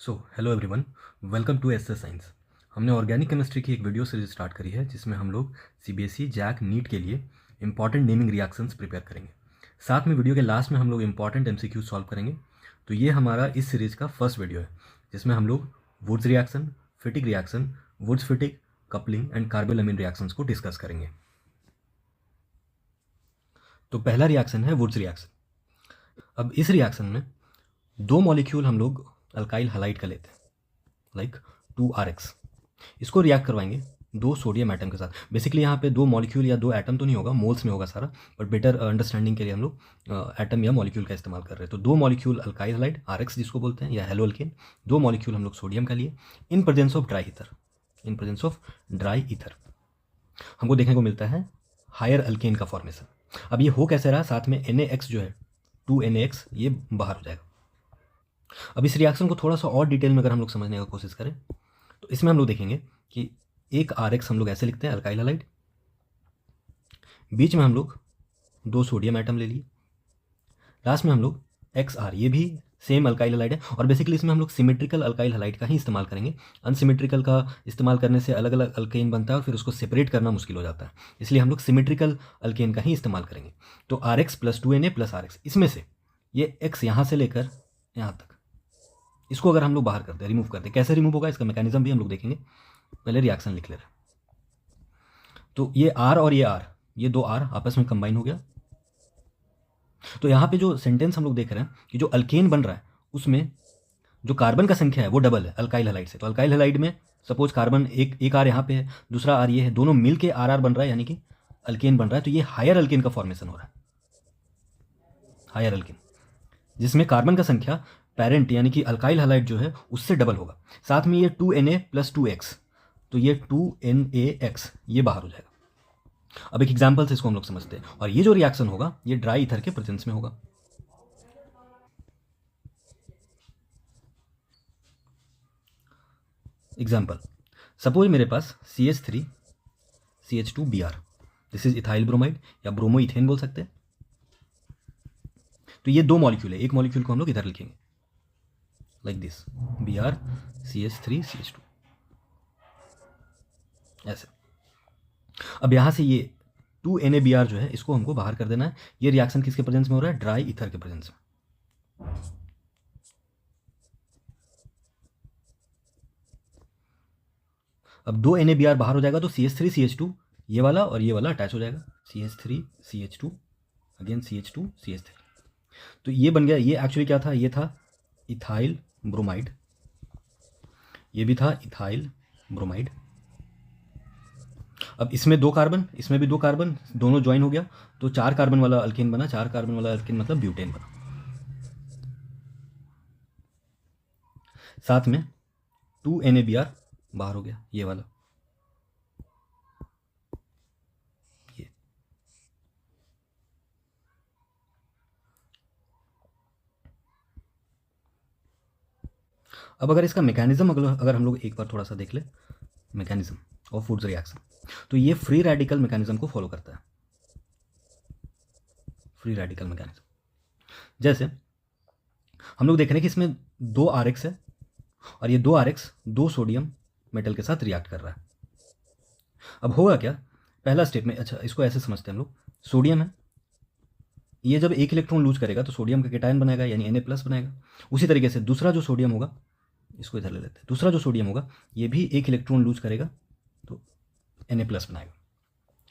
Hello everyone, welcome to S science. हमने organic chemistry की एक वीडियो सीरीज स्टार्ट करी है जिसमें हम लोग सीबीएसई जैक नीट के लिए इंपॉर्टेंट नेमिंग रिएक्शंस प्रिपेयर करेंगे। साथ में वीडियो के लास्ट में हम लोग इंपॉर्टेंट एमसीक्यू सॉल्व करेंगे। तो ये हमारा इस सीरीज़ का फर्स्ट वीडियो है जिसमें हम लोग Wurtz reaction, Fittig reaction, Wurtz Fittig, coupling and carbylamine reactions को डिस्कस करेंगे। तो पहला रिएक्शन है वुड्स रिएक्शन। अब इस रिएक्शन में दो मॉलिक्यूल हम लोग अल्काइल हलाइड का लेते हैं, लाइक 2RX। इसको रिएक्ट करवाएंगे दो सोडियम एटम के साथ। बेसिकली यहाँ पे दो मॉलिक्यूल या दो एटम तो नहीं होगा, मोल्स में होगा सारा, बट बेटर अंडरस्टैंडिंग के लिए हम लोग एटम या मॉलिक्यूल का इस्तेमाल कर रहे हैं। तो दो मॉलिक्यूल अल्काइल हलाइड RX जिसको बोलते हैं, या हेलो अल्केन, दो मॉलिक्यूल हम लोग सोडियम का लिए in presence of dry ether. In presence of dry ether हमको देखने को मिलता है हायर अल्केन का फॉर्मेशन। अब ये हो कैसे रहा, साथ में NaX जो है 2NaX ये बाहर हो जाएगा। अब इस रिएक्शन को थोड़ा सा और डिटेल में अगर हम लोग समझने का कोशिश करें तो इसमें हम लोग देखेंगे कि एक RX हम लोग ऐसे लिखते हैं अल्काइल हलाइड, बीच में हम लोग दो सोडियम एटम ले लिए, लास्ट में हम लोग XR, ये भी सेम अल्काइल हलाइड है। और बेसिकली इसमें हम लोग सिमेट्रिकल अल्काइल हलाइड का ही इस्तेमाल करेंगे। अनसिमेट्रिकल का इस्तेमाल करने से अलग अलग अल्केन बनता है और फिर उसको सेपरेट करना मुश्किल हो जाता है, इसलिए हम लोग सिमेट्रिकल अल्केन का ही इस्तेमाल करेंगे। तो RX + 2Na + RX, इसमें से ये X यहाँ से लेकर यहाँ तक, इसको अगर हम लोग बाहर करते हैं, रिमूव करते हैं, कैसे रिमूव होगा इसका मैकेनिज्म भी हम लोग देखेंगे। पहले रिएक्शन लिख ले रहे हैं। तो ये R और ये R, ये दो R आपस में कंबाइन हो गया। तो यहाँ पे जो सेंटेंस हम लोग देख रहे हैं कि जो अल्केन बन रहा है उसमें जो कार्बन का संख्या है वो डबल है अल्काइल हलाइड से। तो अल्काइल हलाइड में सपोज कार्बन एक R यहाँ पे है, दूसरा R ये है, दोनों मिल के RR बन रहा है, यानी कि अल्केन बन रहा है। तो ये हायर अल्केन का फॉर्मेशन हो रहा है, हायर अल्केन, जिसमें कार्बन का संख्या पेरेंट यानी कि अल्काइल हलाइड जो है उससे डबल होगा। साथ में ये 2Na + 2X, तो ये 2NaX ये बाहर हो जाएगा। अब एक एग्जांपल से इसको हम लोग समझते हैं। और ये जो रिएक्शन होगा ये ड्राई ईथर के प्रेजेंस में होगा। एग्जांपल, सपोज मेरे पास CH3 CH2Br, this is ethyl bromide या ब्रोमो इथेन बोल सकते हैं। तो ये दो मॉलिक्यूल है, एक मॉलिक्यूल को हम लोग इधर लिखेंगे like this, Br CH3 CH2 ऐसे। अब यहाँ से ये 2NaBr जो है इसको हमको बाहर कर देना है। ये रिएक्शन किसके प्रेजेंस में हो रहा है, ड्राई ईथर के प्रेजेंस में। अब 2NaBr बाहर हो जाएगा तो CH3 CH2 ये वाला और ये वाला अटैच हो जाएगा, CH3 CH2 again CH2 CH3। तो ये बन गया, ये एक्चुअली क्या था, ये था इथाइल ब्रोमाइड, ये भी था इथाइल ब्रोमाइड। अब इसमें दो कार्बन, इसमें भी दो कार्बन, दोनों ज्वाइन हो गया तो 4 कार्बन वाला अल्केन बना। 4 कार्बन वाला अल्केन मतलब ब्यूटेन बना। साथ में 2NaBr बाहर हो गया, ये वाला, ये। अब अगर इसका मैकेनिज्म अगर हम लोग एक बार थोड़ा सा देख ले, मैकेनिज्म ऑफ वुड्स रिएक्शन, तो ये फ्री रेडिकल मैकेनिज्म को फॉलो करता है। फ्री रेडिकल मैकेनिज्म जैसे हम लोग देख रहे हैं कि इसमें 2RX है और ये 2RX दो सोडियम मेटल के साथ रिएक्ट कर रहा है। अब होगा क्या, पहला स्टेप में, अच्छा इसको ऐसे समझते हैं हम लोग, सोडियम है, ये जब एक इलेक्ट्रॉन लूज करेगा तो सोडियम का केटायन बनाएगा यानी Na+ बनाएगा। उसी तरीके से दूसरा जो सोडियम होगा, इसको इधर ले लेते हैं, दूसरा जो सोडियम होगा ये भी एक इलेक्ट्रॉन लूज करेगा तो Na+ बनाएगा।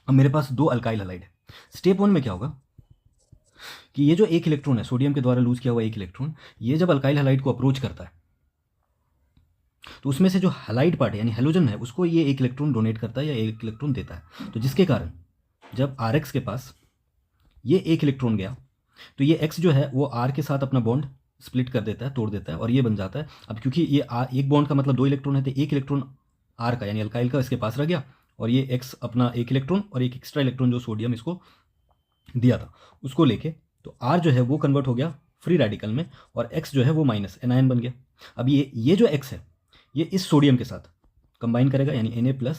अब मेरे पास दो अल्काइल हलाइड है। स्टेप 1 में क्या होगा कि ये जो एक इलेक्ट्रॉन है, सोडियम के द्वारा लूज किया हुआ एक इलेक्ट्रॉन, ये जब अल्काइल हलाइड को अप्रोच करता है तो उसमें से जो हलाइड पार्ट है यानी हेलोजन है उसको ये एक इलेक्ट्रॉन डोनेट करता है या एक इलेक्ट्रॉन देता है। तो जिसके कारण जब RX के पास ये एक इलेक्ट्रॉन गया तो ये X जो है वो R के साथ अपना बॉन्ड स्प्लिट कर देता है, तोड़ देता है और ये बन जाता है। अब क्योंकि ये एक बॉन्ड का मतलब दो इलेक्ट्रॉन है तो एक इलेक्ट्रॉन R का यानी अल्काइल का इसके पास रह गया और ये X अपना एक इलेक्ट्रॉन और एक एक्स्ट्रा इलेक्ट्रॉन जो सोडियम इसको दिया था उसको लेके, तो R जो है वो कन्वर्ट हो गया फ्री रेडिकल में और X जो है वो माइनस एनायन बन गया। अब ये जो X है ये इस सोडियम के साथ कंबाइन करेगा यानी Na+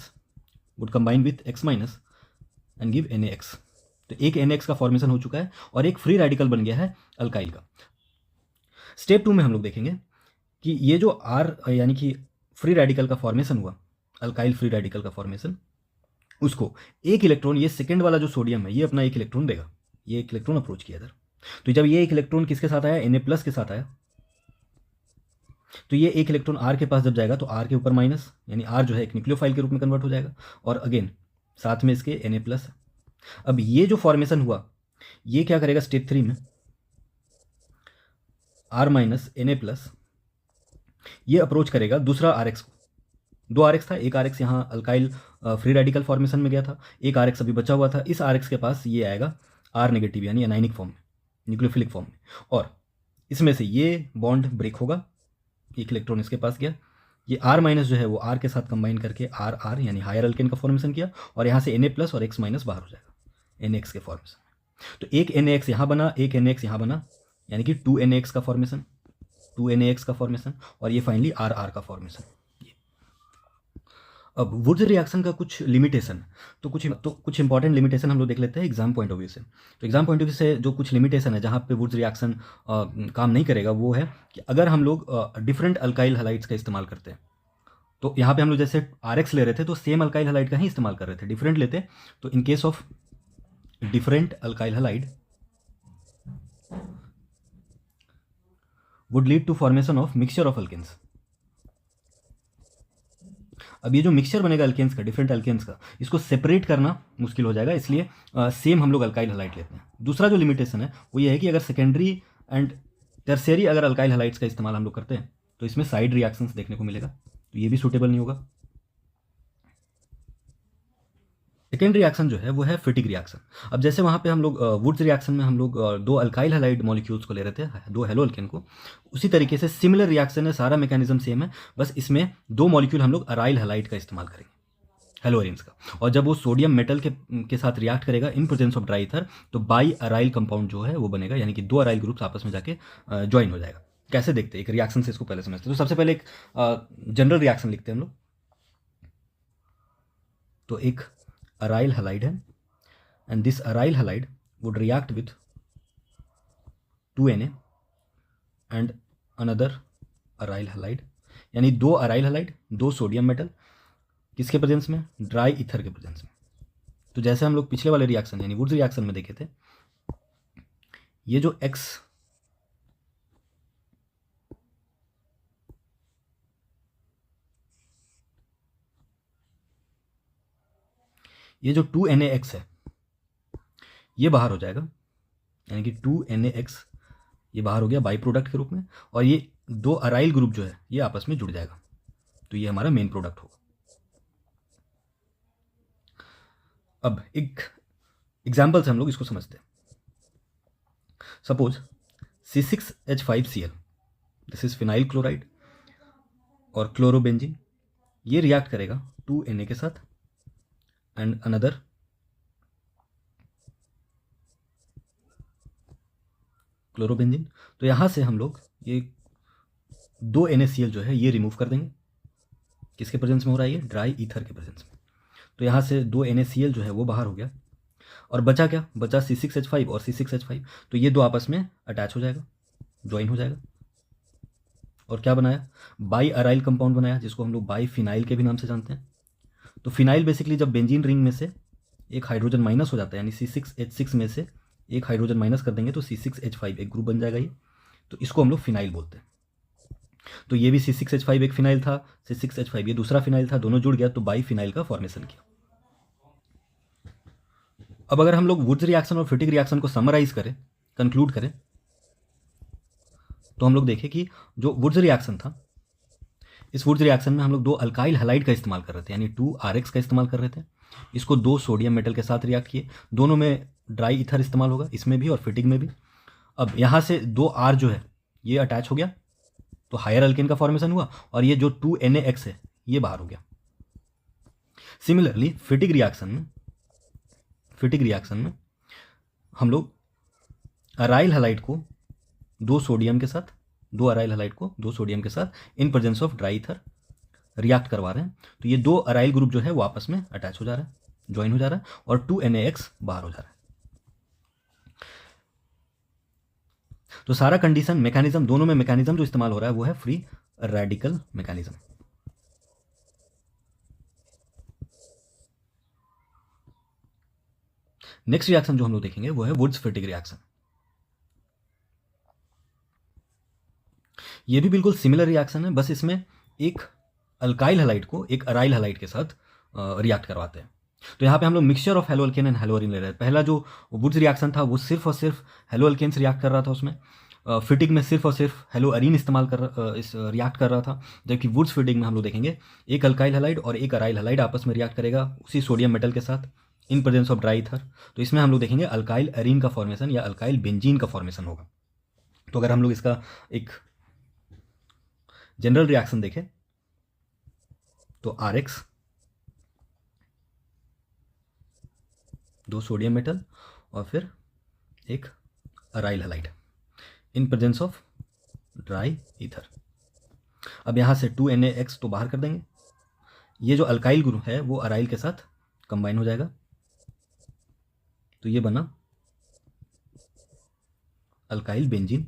would combine with X- and give NaX। तो एक NaX का फॉर्मेशन हो चुका है और एक फ्री रेडिकल बन गया है अल्काइल का। स्टेप 2 में हम लोग देखेंगे कि ये जो आर यानी कि फ्री रेडिकल का फॉर्मेशन हुआ, अल्काइल फ्री रेडिकल का फॉर्मेशन, उसको एक इलेक्ट्रॉन, ये सेकेंड वाला जो सोडियम है ये अपना एक इलेक्ट्रॉन देगा, ये एक इलेक्ट्रॉन अप्रोच किया इधर। तो जब ये एक इलेक्ट्रॉन किसके साथ आया, Na+ के साथ आया, तो ये एक इलेक्ट्रॉन आर के पास जब जाएगा तो आर के ऊपर माइनस, यानी आर जो है एक न्यूक्लियोफाइल के रूप में कन्वर्ट हो जाएगा, और अगेन साथ में इसके Na+। अब ये जो फॉर्मेशन हुआ ये क्या करेगा स्टेप 3 में, R- Na+, ये अप्रोच करेगा दूसरा RX को। 2 RX था, एक RX यहाँ अल्काइल फ्री रेडिकल फॉर्मेशन में गया था, एक RX अभी बचा हुआ था। इस RX के पास ये आएगा R- यानी एनाइनिक फॉर्म में, न्यूक्लियोफिलिक फॉर्म में, और इसमें से ये बॉन्ड ब्रेक होगा, एक इलेक्ट्रॉन इसके पास गया, ये R- जो है वो R के साथ कंबाइन करके RR यानी हायर अल्केन का फॉर्मेशन किया, और यहाँ से Na+ और X- बाहर हो जाएगा NX के फॉर्मेशन में। तो एक NaX यहाँ बना, एक NaX यहाँ बना, यानी कि 2 NaX का फॉर्मेशन, 2 NaX का फॉर्मेशन, और ये फाइनली RR का फॉर्मेशन। अब वुड्स रिएक्शन का कुछ लिमिटेशन, तो कुछ इंपॉर्टेंट लिमिटेशन हम लोग देख लेते हैं एग्जाम पॉइंट ऑफ व्यू से। तो एग्जाम पॉइंट ऑफ व्यू से जो कुछ लिमिटेशन है जहाँ पे वुड्स रिएक्शन काम नहीं करेगा, वो है कि अगर हम लोग डिफरेंट अल्काइल हैलाइड्स का इस्तेमाल करते हैं, तो यहाँ पे हम लोग जैसे RX ले रहे थे तो सेम अल्काइल हैलाइड का ही इस्तेमाल कर रहे थे, डिफरेंट लेते, तो in case of different alkyl halide would lead to formation of mixture of alkenes. अब ये जो मिक्सचर बनेगा अल्केन्स का, डिफरेंट अल्केन्स का, इसको सेपरेट करना मुश्किल हो जाएगा, इसलिए सेम हम लोग अल्काइल हैलाइड लेते हैं। दूसरा जो लिमिटेशन है वो ये है कि अगर सेकेंडरी एंड टर्शियरी अगर अल्काइल हैलाइड्स का इस्तेमाल हम लोग करते हैं तो इसमें साइड रिएक्शंस देखने को मिलेगा, तो ये भी सूटेबल नहीं होगा। सेकेंड रिएक्शन जो है वो है फिटिक रिएक्शन। अब जैसे वहाँ पे हम लोग वुड्स रिएक्शन में हम लोग 2 अल्काइल हैलाइड मॉलिक्यूल्स को ले रहे थे, 2 हेलो अल्केन को, उसी तरीके से सिमिलर रिएक्शन है, सारा मैकेनिज्म सेम है, बस इसमें 2 मॉलिक्यूल हम लोग अराइल हैलाइड का इस्तेमाल करेंगे, हेलोरेंस का, और जब वो सोडियम मेटल के साथ रिएक्ट करेगा in presence of dry ether, तो बाई अराइल कंपाउंड जो है वो बनेगा, यानी कि 2 अराइल ग्रुप्स आपस में जाके ज्वाइन हो जाएगा। कैसे देखते हैं एक रिएक्शन से, इसको पहले समझते हैं। तो सबसे पहले एक जनरल रिएक्शन लिखते हैं हम लोग। तो एक अराइल हैलाइड है, and this aryl halide would react with 2Na and another aryl halide, यानी 2 अराइल हैलाइड, 2 सोडियम मेटल, किसके प्रेजेंस में, ड्राई ईथर के प्रेजेंस में। तो जैसे हम लोग पिछले वाले रिएक्शन यानी वुड्स रिएक्शन में देखे थे, ये जो X ये जो 2NaX है ये बाहर हो जाएगा, यानी कि 2NaX ये बाहर हो गया बाई प्रोडक्ट के रूप में, और ये 2 अराइल ग्रुप जो है ये आपस में जुड़ जाएगा, तो ये हमारा मेन प्रोडक्ट होगा। अब एक एग्जाम्पल से हम लोग इसको समझते हैं। Suppose C6H5Cl, this is phenyl chloride और क्लोरोबेंजीन, ये रिएक्ट करेगा 2Na के साथ एंड अनदर क्लोरोबेंजीन। तो यहाँ से हम लोग ये 2 NaCl जो है ये रिमूव कर देंगे, किसके प्रेजेंस में हो रहा है ये, ड्राई ईथर के प्रेजेंस में। तो यहाँ से 2 NaCl जो है वो बाहर हो गया, और बचा क्या, बचा C6H5 और C6H5, तो ये 2 आपस में अटैच हो जाएगा, ज्वाइन हो जाएगा, और क्या बनाया, बाई अराइल कंपाउंड बनाया, जिसको हम लोग बाई फिनाइल के भी नाम से जानते हैं। तो फिनाइल बेसिकली जब बेंजीन रिंग में से एक हाइड्रोजन माइनस हो जाता है, यानी C6H6 में से एक हाइड्रोजन माइनस कर देंगे तो C6H5 एक ग्रुप बन जाएगा ये, तो इसको हम लोग फिनाइल बोलते हैं। तो ये भी C6H5 एक फिनाइल था, C6H5 ये दूसरा फिनाइल था, दोनों जुड़ गया तो बाई फिनाइल का फॉर्मेशन किया। अब अगर हम लोग वुड्स रिएक्शन और फिटिक रिएक्शन को समराइज करें, कंक्लूड करें, तो हम लोग देखें कि जो वुड्स रिएक्शन था, इस वुड्स रिएक्शन में हम लोग 2 अल्काइल हैलाइड का इस्तेमाल कर रहे थे, यानी 2 RX का इस्तेमाल कर रहे थे, इसको 2 सोडियम मेटल के साथ रिएक्ट किए, दोनों में ड्राई ईथर इस्तेमाल होगा, इसमें भी और फिटिक में भी। अब यहाँ से 2 R जो है ये अटैच हो गया, तो हायर अल्केन का फॉर्मेशन हुआ, और ये जो 2 NaX है ये बाहर हो गया। सिमिलरली फिटिक रिएक्शन में हम लोग अराइल हैलाइड को 2 सोडियम के साथ, 2 अराइल हैलाइड को 2 सोडियम के साथ in presence of dry ether react करवा रहे हैं, तो ये 2 अराइल ग्रुप जो है वो आपस में अटैच हो जा रहा है, ज्वाइन हो जा रहा है, और 2 NaX बाहर हो जा रहा है। तो सारा कंडीशन मैकेनिज्म, दोनों में मैकेनिज्म जो इस्तेमाल हो रहा है वो है free radical mechanism. Next reaction जो हम लोग देखेंगे वो है वुड्स फिटिग रिएक्शन। ये भी बिल्कुल सिमिलर रिएक्शन है, बस इसमें एक अल्काइल हैलाइड को एक अराइल हैलाइड के साथ रिएक्ट करवाते हैं। तो यहाँ पे हम लोग mixture of hello alkane and hello Areen ले रहे हैं। पहला जो वुड्स रिएक्शन था वो सिर्फ और सिर्फ हेलो अल्केन से रिएक्ट कर रहा था, उसमें फिटिंग में सिर्फ और सिर्फ हेलो अरीन इस्तेमाल कर इस रिएक्ट कर रहा था। जबकि वुड्स फिटिंग में हम लोग देखेंगे एक अल्काइल हैलाइड और एक अराइल हैलाइड आपस में रिएक्ट करेगा उसी सोडियम मेटल के साथ in presence of dry ether. तो इसमें हम लोग देखेंगे अल्काइल अरीन का फॉर्मेशन या अल्काइल बेंजीन का फॉर्मेशन होगा। तो अगर हम लोग इसका एक जनरल रिएक्शन देखें तो RX, दो सोडियम मेटल और फिर एक aryl halide in presence of dry ether. अब यहाँ से 2NaX तो बाहर कर देंगे, ये जो अल्काइल ग्रुप है वो अराइल के साथ कंबाइन हो जाएगा, तो ये बना अल्काइल बेंजीन,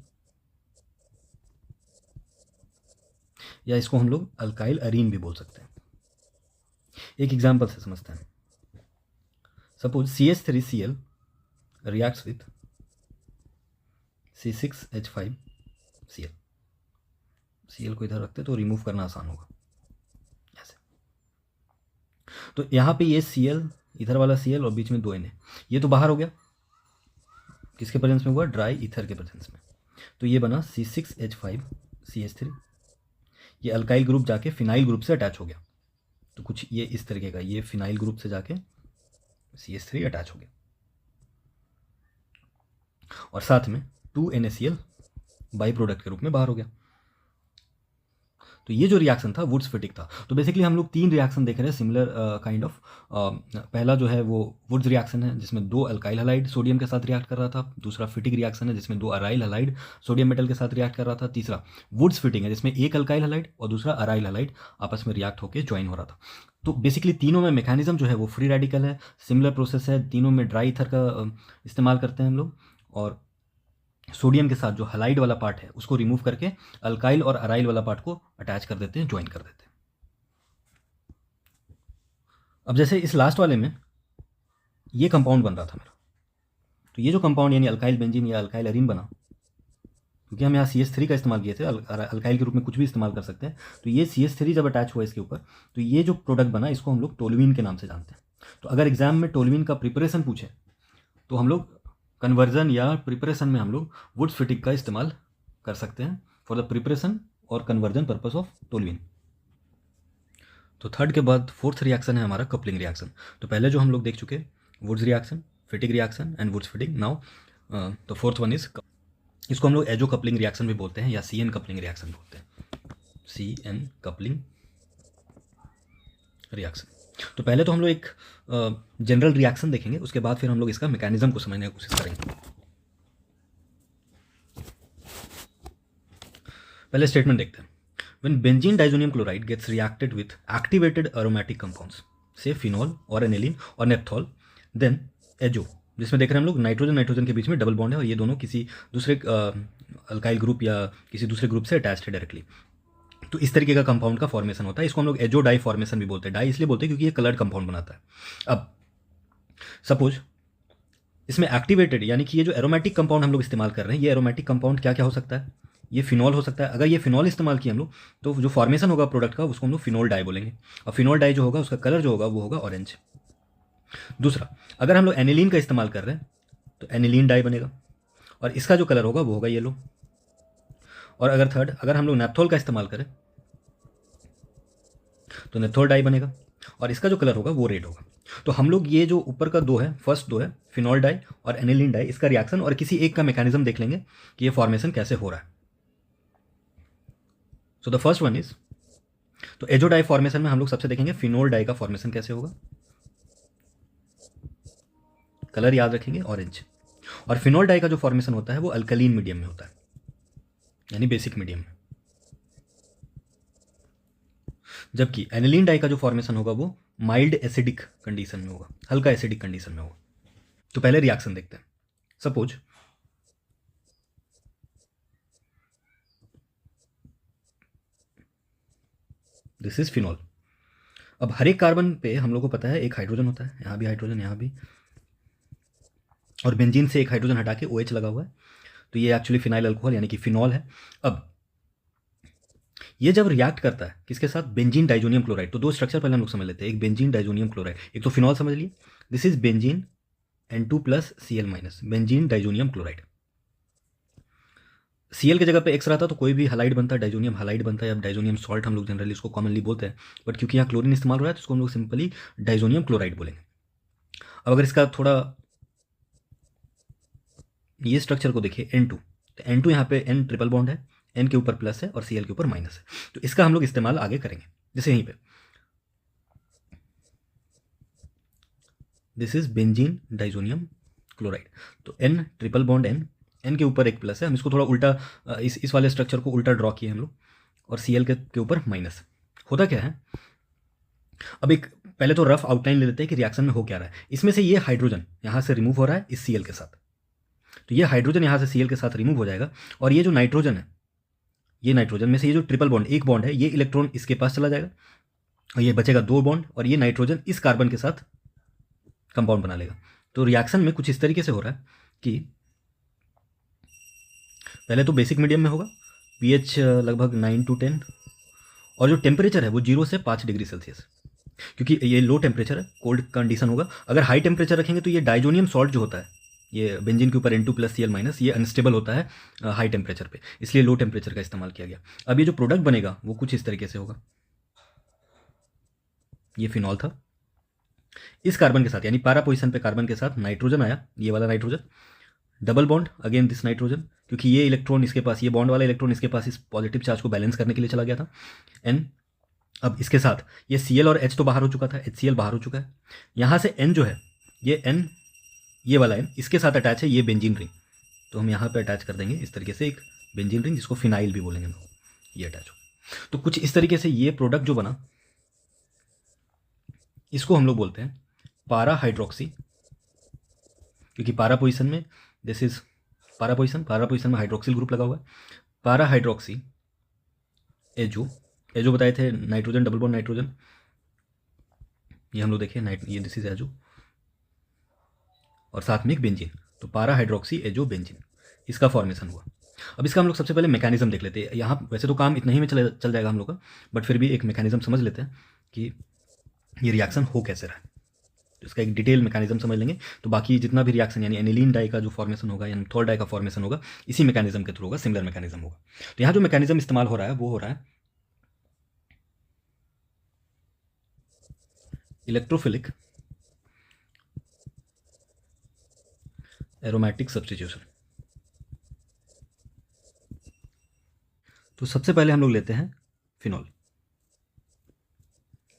या इसको हम लोग अल्काइल अरीन भी बोल सकते हैं। एक एग्जांपल से समझते हैं। Suppose CH3Cl reacts with C6H5Cl। Cl को इधर रखते तो रिमूव करना आसान होगा ऐसे। तो यहाँ पे ये Cl, इधर वाला Cl और बीच में 2Na, ये तो बाहर हो गया, किसके प्रेजेंस में हुआ? ड्राई ईथर के प्रेजेंस में। तो ये बना C6H5CH3, ये अल्काइल ग्रुप जाके फिनाइल ग्रुप से अटैच हो गया, तो कुछ ये इस तरीके का, ये फिनाइल ग्रुप से जाके CH3 अटैच हो गया, और साथ में 2NaCl बाई प्रोडक्ट के रूप में बाहर हो गया। तो ये जो रिएक्शन था वुड्स फिटिग था। तो बेसिकली हम लोग तीन रिएक्शन देख रहे हैं सिमिलर काइंड ऑफ। पहला जो है वो वुड्स रिएक्शन है जिसमें दो अल्काइल हैलाइड सोडियम के साथ रिएक्ट कर रहा था। दूसरा फिटिग रिएक्शन है जिसमें दो अराइल हैलाइड सोडियम मेटल के साथ रिएक्ट कर रहा था। तीसरा वुड्स फिटिंग है जिसमें एक अल्काइल हैलाइड और दूसरा अराइल हैलाइड आपस में रिएक्ट होकर ज्वाइन हो रहा था। तो बेसिकली तीनों में मैकेनिज्म जो है वो फ्री रेडिकल है, सिमिलर प्रोसेस है, तीनों में ड्राई ईथर का इस्तेमाल करते हैं हम लोग, और सोडियम के साथ जो हलाइड वाला पार्ट है उसको रिमूव करके अल्काइल और अराइल वाला पार्ट को अटैच कर देते हैं, ज्वाइन कर देते हैं। अब जैसे इस लास्ट वाले में ये कंपाउंड बन रहा था मेरा, तो ये जो कंपाउंड यानी अल्काइल बेंजीन या अल्काइल अरीन बना, क्योंकि हम यहाँ CH3 का इस्तेमाल किए थे, अल्काइल के रूप में कुछ भी इस्तेमाल कर सकते हैं। तो ये CH3 जब अटैच हुआ इसके ऊपर, तो ये जो प्रोडक्ट बना इसको हम लोग टोलुइन के नाम से जानते हैं। तो अगर एग्जाम में टोलुइन का प्रिपरेशन पूछे तो हम लोग कन्वर्जन या प्रिपरेशन में हम लोग वुड्स फिटिग का इस्तेमाल कर सकते हैं फॉर द प्रिपरेशन और कन्वर्जन पर्पस ऑफ टोलुइन। तो थर्ड के बाद फोर्थ रिएक्शन है हमारा कपलिंग रिएक्शन। तो पहले जो हम लोग देख चुके Wurtz reaction, Fittig reaction and Wurtz Fittig. Now तो फोर्थ वन इज, इसको हम लोग एजो कपलिंग रिएक्शन भी बोलते हैं या CN कपलिंग रिएक्शन बोलते हैं, CN कपलिंग रिएक्शन। तो पहले तो हम लोग एक जनरल रिएक्शन देखेंगे, उसके बाद फिर हम लोग इसका मैकेनिज्म को समझने की कोशिश करेंगे। पहले स्टेटमेंट देखते हैं। When benzene diazonium chloride gets reacted with activated aromatic compounds से फिनॉल और एनिलीन और नेप्थॉल, देन एजो, जिसमें देख रहे हैं हम लोग नाइट्रोजन नाइट्रोजन के बीच में डबल बॉन्ड है और ये दोनों किसी दूसरे अल्काइल ग्रुप या किसी दूसरे ग्रुप से अटैच्ड है डायरेक्टली। तो इस तरीके का कंपाउंड का फॉर्मेशन होता है, इसको हम लोग एजो डाई फॉर्मेशन भी बोलते हैं। डाई इसलिए बोलते हैं क्योंकि ये कलर्ड कंपाउंड बनाता है। अब सपोज इसमें एक्टिवेटेड यानी कि ये जो एरोमेटिक कंपाउंड हम लोग इस्तेमाल कर रहे हैं, ये एरोमेटिक कंपाउंड क्या क्या हो सकता है? ये फिनॉल हो सकता है। अगर ये फिनॉल इस्तेमाल किए हम लोग तो जो फॉर्मेशन होगा प्रोडक्ट का उसको हम लोग फिनॉल डाई बोलेंगे, और फिनॉल डाई जो होगा उसका कलर जो होगा वो होगा ऑरेंज। दूसरा, अगर हम लोग एनिलीन का इस्तेमाल कर रहे हैं तो एनिलीन डाई बनेगा और इसका जो कलर होगा वो होगा येलो। और अगर थर्ड, अगर हम लोग नेप्थोल का इस्तेमाल करें तो नेप्थोल डाई बनेगा और इसका जो कलर होगा वो रेड होगा। तो हम लोग ये जो ऊपर का दो है, फर्स्ट दो है फिनॉल डाई और एनिलीन डाई, इसका रिएक्शन और किसी एक का मैकेनिज्म देख लेंगे कि ये फॉर्मेशन कैसे हो रहा है। So the first one is, तो एजो डाई फॉर्मेशन में हम लोग सबसे देखेंगे फिनोल डाई का फॉर्मेशन कैसे होगा। कलर याद रखेंगे ऑरेंज। और फिनोल डाई का जो फॉर्मेशन होता है वो अल्कलीन मीडियम में होता है, यानी बेसिक मीडियम में। जबकि एनिलीन डाई का जो फॉर्मेशन होगा वो माइल्ड एसिडिक कंडीशन में होगा, हल्का एसिडिक कंडीशन में होगा। तो पहले रिएक्शन देखते हैं। Suppose this is phenol. अब हर एक कार्बन पे हम लोग को पता है एक हाइड्रोजन होता है, यहाँ भी हाइड्रोजन, यहाँ भी, और बेंजीन से एक हाइड्रोजन हटा के OH लगा हुआ है, तो ये एक्चुअली फिनाइल अल्कोहल यानी कि फिनॉल है। अब ये जब रिएक्ट करता है किसके साथ, बेंजीन डाइजोनियम क्लोराइड, तो दो स्ट्रक्चर पहले हम लोग समझ लेते हैं, एक बेंजीन डाइजोनियम क्लोराइड, एक तो फिनॉल समझ लिए, this is benzene N2+Cl-, benzene diazonium chloride. Cl की जगह पे X रहता तो कोई भी हलाइड बनता, डाइजोनियम हलाइड बनता है, या डाइजोनियम सॉल्ट हम लोग जनरली इसको कॉमनली बोलते हैं, बट क्योंकि यहाँ क्लोरीन इस्तेमाल हो रहा है तो इसको हम लोग सिंपली डाइजोनियम क्लोराइड बोलेंगे। अब अगर इसका थोड़ा ये स्ट्रक्चर को देखिए N2, तो N2 यहाँ पे N ट्रिपल बॉन्ड है, N के ऊपर प्लस है और Cl के ऊपर माइनस है, तो इसका हम लोग इस्तेमाल आगे करेंगे। जैसे यहीं पे this is benzene diazonium chloride, तो N ट्रिपल बॉन्ड N के ऊपर एक प्लस है, हम इसको थोड़ा उल्टा इस वाले स्ट्रक्चर को उल्टा ड्रॉ किए हम लोग, और Cl के ऊपर माइनस। होता क्या है, अब एक पहले तो रफ आउटलाइन ले लेते हैं कि रिएक्शन में हो क्या रहा है। इसमें से ये हाइड्रोजन यहाँ से रिमूव हो रहा है इस Cl के साथ, तो ये हाइड्रोजन यहाँ से Cl के साथ रिमूव हो जाएगा, और ये जो नाइट्रोजन है, ये नाइट्रोजन में से ये जो ट्रिपल बॉन्ड एक बॉन्ड है, ये इलेक्ट्रॉन इसके पास चला जाएगा, और ये बचेगा दो बॉन्ड, और ये नाइट्रोजन इस कार्बन के साथ कंपाउंड बना लेगा। तो रिएक्शन में कुछ इस तरीके से हो रहा है कि पहले तो बेसिक मीडियम में होगा, pH लगभग 9 to 10, और जो टेम्परेचर है वो 0 से 5 डिग्री सेल्सियस, क्योंकि ये लो टेम्परेचर है, कोल्ड कंडीशन होगा। अगर हाई टेम्परेचर रखेंगे तो ये डाइजोनियम सॉल्ट जो होता है, ये बेंजीन के ऊपर N2+Cl-, ये अनस्टेबल होता है हाई टेम्परेचर पे, इसलिए लो टेम्परेचर का इस्तेमाल किया गया। अब ये जो प्रोडक्ट बनेगा वो कुछ इस तरीके से होगा, ये फिनॉल था, इस कार्बन के साथ यानी पैरा पोजीशन पे कार्बन के साथ नाइट्रोजन आया, ये वाला nitrogen, double bond again this nitrogen, क्योंकि ये इलेक्ट्रॉन इसके पास, ये बॉन्ड वाला इलेक्ट्रॉन इसके पास इस पॉजिटिव चार्ज को बैलेंस करने के लिए चला गया था, N। अब इसके साथ ये Cl और H तो बाहर हो चुका था, HCl बाहर हो चुका है, यहाँ से N जो है, ये N, ये वाला N इसके साथ अटैच है, ये बेंजीन रिंग, तो हम यहाँ पे अटैच कर देंगे इस तरीके से एक बेंजीन रिंग, जिसको फिनाइल भी बोलेंगे हम लोग, ये अटैच हो। तो कुछ इस तरीके से ये प्रोडक्ट जो बना, इसको हम लोग बोलते हैं पारा हाइड्रोक्सी, क्योंकि पारा पोजीशन में दिस इज पारा पोजीशन में हाइड्रोक्सिल ग्रुप लगा हुआ है, पारा हाइड्रोक्सी एजो, एजो बताए थे नाइट्रोजन डबल बॉन्ड नाइट्रोजन, ये हम लोग देखें ये दिस इज एजो, और साथ में एक बेंजीन, तो पारा हाइड्रोक्सी एजो बेंजीन, इसका फॉर्मेशन हुआ। अब इसका हम लोग सबसे पहले मैकेनिज्म देख लेते हैं। यहाँ वैसे तो काम इतना ही में चल जाएगा हम लोग का, बट फिर भी एक मैकेनिज्म समझ लेते हैं कि ये रिएक्शन हो कैसे रहा है, तो इसका एक डिटेल मैकेनिज्म समझ लेंगे, तो बाकी जितना भी रिएक्शन यानी एनिलीन डाई का जो फॉर्मेशन होगा या थॉल डाई का फॉर्मेशन होगा, इसी मैकेनिज्म के थ्रू होगा, सिमिलर मैकेनिज्म होगा। तो यहाँ जो मैकेनिज्म इस्तेमाल हो रहा है वो हो रहा है इलेक्ट्रोफिलिक एरोमेटिक सब्स्टिट्यूशन। तो सबसे पहले हम लोग लेते हैं फिनॉल,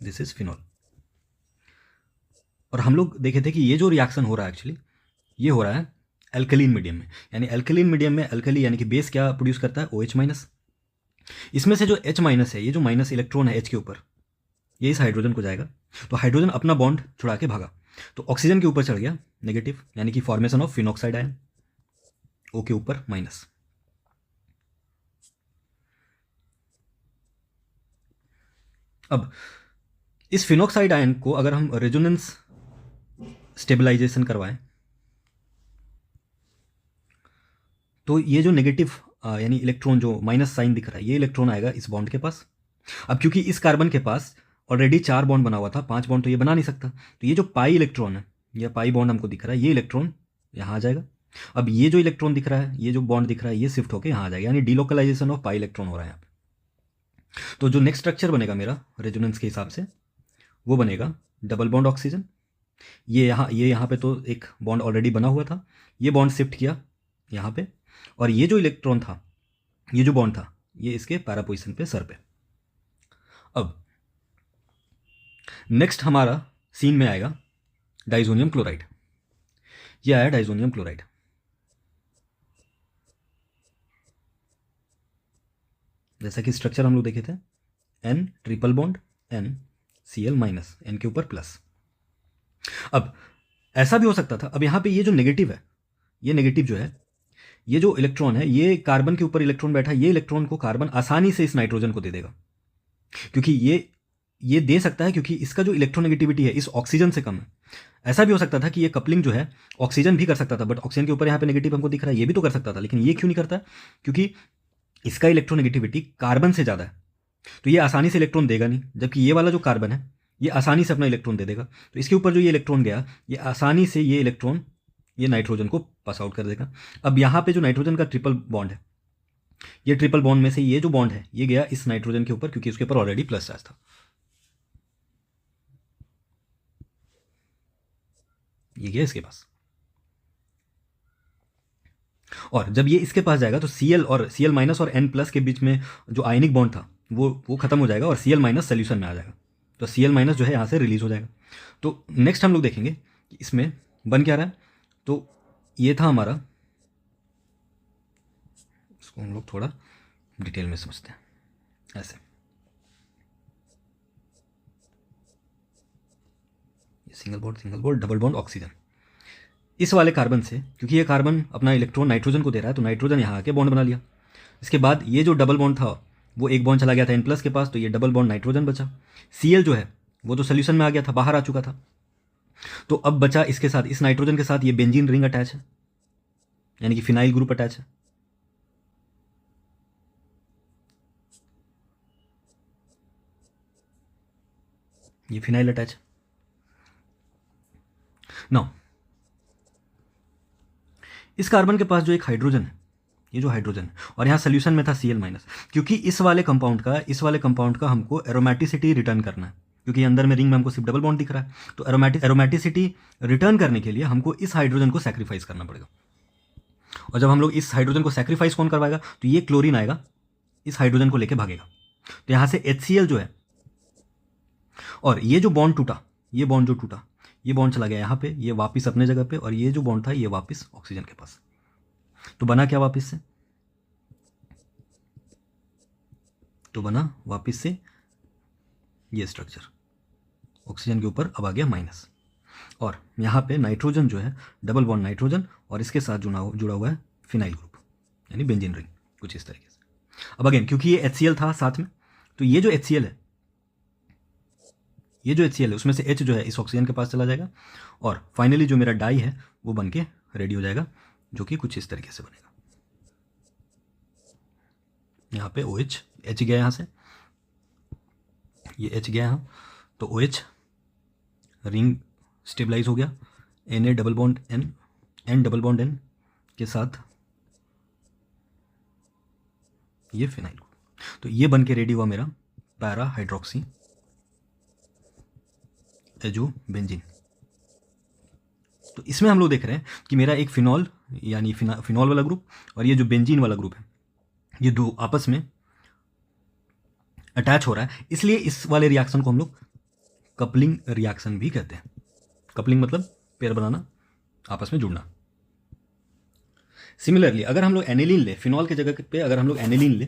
दिस इज फिनॉल, और हम लोग देखे थे कि ये जो रिएक्शन हो रहा है एक्चुअली ये हो रहा है अल्कलीन मीडियम में, यानी अल्कलीन मीडियम में अल्कली यानी कि बेस क्या प्रोड्यूस करता है, OH-। इसमें से जो H- है, ये जो माइनस इलेक्ट्रॉन है H के ऊपर, ये इस हाइड्रोजन को जाएगा, तो हाइड्रोजन अपना बॉन्ड छुड़ा के भागा, तो ऑक्सीजन के ऊपर चढ़ गया नेगेटिव, यानी कि formation of phenoxide ion, O के ऊपर माइनस। अब इस फिनॉक्साइड आयन को अगर हम रेजोनेंस स्टेबलाइजेशन करवाएं, तो ये जो नेगेटिव यानी इलेक्ट्रॉन जो माइनस साइन दिख रहा है, ये इलेक्ट्रॉन आएगा इस बॉन्ड के पास। अब क्योंकि इस कार्बन के पास ऑलरेडी 4 बॉन्ड बना हुआ था, 5 बॉन्ड तो ये बना नहीं सकता, तो ये जो पाई इलेक्ट्रॉन है, ये पाई बॉन्ड हमको दिख रहा है, ये इलेक्ट्रॉन यहाँ आ जाएगा। अब ये जो इलेक्ट्रॉन दिख रहा है, ये जो बॉन्ड दिख रहा है, ये शिफ्ट होकर यहाँ आ जाएगा, यानी डिलोकलाइजेशन ऑफ पाई इलेक्ट्रॉन हो रहा है यहाँ पे। तो जो नेक्स्ट स्ट्रक्चर बनेगा मेरा रेजोनेंस के हिसाब से, वो बनेगा डबल बॉन्ड ऑक्सीजन, ये यहाँ पे तो एक बॉन्ड ऑलरेडी बना हुआ था, ये बॉन्ड शिफ्ट किया यहाँ पे, और ये जो इलेक्ट्रॉन था, ये जो बॉन्ड था, ये इसके पैरा पोजीशन पे सर पे। अब नेक्स्ट हमारा सीन में आएगा डाइजोनियम क्लोराइड, ये आया डाइजोनियम क्लोराइड, जैसा कि स्ट्रक्चर हम लोग देखे थे, N triple bond N Cl-, N के ऊपर प्लस। अब ऐसा भी हो सकता था, अब यहाँ पे ये जो नेगेटिव है, ये नेगेटिव जो है, ये जो इलेक्ट्रॉन है, ये कार्बन के ऊपर इलेक्ट्रॉन बैठा है, ये इलेक्ट्रॉन को कार्बन आसानी से इस नाइट्रोजन को दे देगा, क्योंकि ये ये दे सकता है क्योंकि इसका जो इलेक्ट्रोनेगेटिविटी है इस ऑक्सीजन से कम है। ऐसा भी हो सकता था कि ये कपलिंग जो है ऑक्सीजन भी कर सकता था, बट ऑक्सीजन के ऊपर यहाँ पे नेगेटिव हमको दिख रहा है, ये भी तो कर सकता था, लेकिन ये क्यों नहीं करता? क्योंकि इसका इलेक्ट्रोनेगेटिविटी कार्बन से ज़्यादा है, तो ये आसानी से इलेक्ट्रॉन देगा नहीं, जबकि ये वाला जो कार्बन है ये आसानी से अपना इलेक्ट्रॉन दे देगा। तो इसके ऊपर जो ये इलेक्ट्रॉन गया, ये आसानी से ये इलेक्ट्रॉन ये नाइट्रोजन को पास आउट कर देगा। अब यहाँ पे जो नाइट्रोजन का ट्रिपल बॉन्ड है, ये ट्रिपल बॉन्ड में से ये जो बॉन्ड है ये गया इस नाइट्रोजन के ऊपर, क्योंकि उसके ऊपर ऑलरेडी प्लस चार्ज था। ये गया इसके पास, और जब ये इसके पास जाएगा तो Cl और Cl माइनस और N प्लस के बीच में जो आयनिक बॉन्ड था वो खत्म हो जाएगा और Cl माइनस सोल्यूशन में आ जाएगा, तो Cl माइनस जो है यहाँ से रिलीज हो जाएगा। तो नेक्स्ट हम लोग देखेंगे कि इसमें बन क्या रहा है। तो ये था हमारा, इसको हम लोग थोड़ा डिटेल में समझते हैं। ऐसे single bond double bond oxygen, इस वाले कार्बन से, क्योंकि ये कार्बन अपना इलेक्ट्रॉन नाइट्रोजन को दे रहा है तो नाइट्रोजन यहाँ आके बॉन्ड बना लिया। इसके बाद ये जो डबल बॉन्ड था वो एक बॉन्ड चला गया था N प्लस के पास, तो ये डबल बॉन्ड नाइट्रोजन बचा। Cl जो है वो तो सोल्यूशन में आ गया था, बाहर आ चुका था। तो अब बचा इसके साथ, इस नाइट्रोजन के साथ ये बेंजीन रिंग अटैच है, यानी कि फिनाइल ग्रुप अटैच है। ये फिनाइल अटैच है। नाउ इस कार्बन के पास जो एक हाइड्रोजन है, ये जो हाइड्रोजन है, और यहाँ सोल्यूशन में था Cl माइनस, क्योंकि इस वाले कंपाउंड का हमको एरोमेटिसिटी रिटर्न करना है, क्योंकि अंदर में रिंग में हमको सिर्फ डबल बॉन्ड दिख रहा है। तो एरोमेटिसिटी रिटर्न करने के लिए हमको इस हाइड्रोजन को सैक्रिफाइस करना पड़ेगा, और जब हम लोग इस हाइड्रोजन को सैक्रिफाइस कौन करवाएगा, तो ये क्लोरीन आएगा इस हाइड्रोजन को लेके भागेगा। तो यहाँ से HCl जो है, और ये जो बॉन्ड टूटा, ये बॉन्ड जो टूटा, ये बॉन्ड चला गया यहाँ पे, ये वापस अपने जगह पे, और ये जो बॉन्ड था ये वापस ऑक्सीजन के पास। तो बना क्या वापस से? तो बना वापस से ये स्ट्रक्चर, ऑक्सीजन के ऊपर अब आ गया माइनस, और यहाँ पे नाइट्रोजन जो है डबल बॉन्ड नाइट्रोजन, और इसके साथ जुड़ा हुआ है फिनाइल ग्रुप, यानी बेंजीन रिंग, कुछ इस तरीके से। अब अगेन क्योंकि ये HCl था साथ में, तो ये जो HCl है, ये जो HCl है उसमें से H जो है इस ऑक्सीजन के पास चला जाएगा, और फाइनली जो मेरा डाई है वो बन के रेडी हो जाएगा, जो कि कुछ इस तरीके से बनेगा। यहाँ पे OH, H गया यहाँ से, ये H गया यहाँ, तो OH रिंग स्टेबलाइज हो गया, Na double bond N, N double bond N के साथ ये फिनाइल, तो ये बन के रेडी हुआ मेरा पैरा हाइड्रोक्सी एजो बेंजीन। तो इसमें हम लोग देख रहे हैं कि मेरा एक फिनॉल यानी फिनॉल वाला ग्रुप और ये जो बेंजीन वाला ग्रुप है, ये दो आपस में अटैच हो रहा है, इसलिए इस वाले रिएक्शन को हम लोग कपलिंग रिएक्शन भी कहते हैं। कपलिंग मतलब पेयर बनाना, आपस में जुड़ना। सिमिलरली अगर हम लोग एनिलीन ले, फिनॉल के जगह पे अगर हम लोग एनिलीन ले,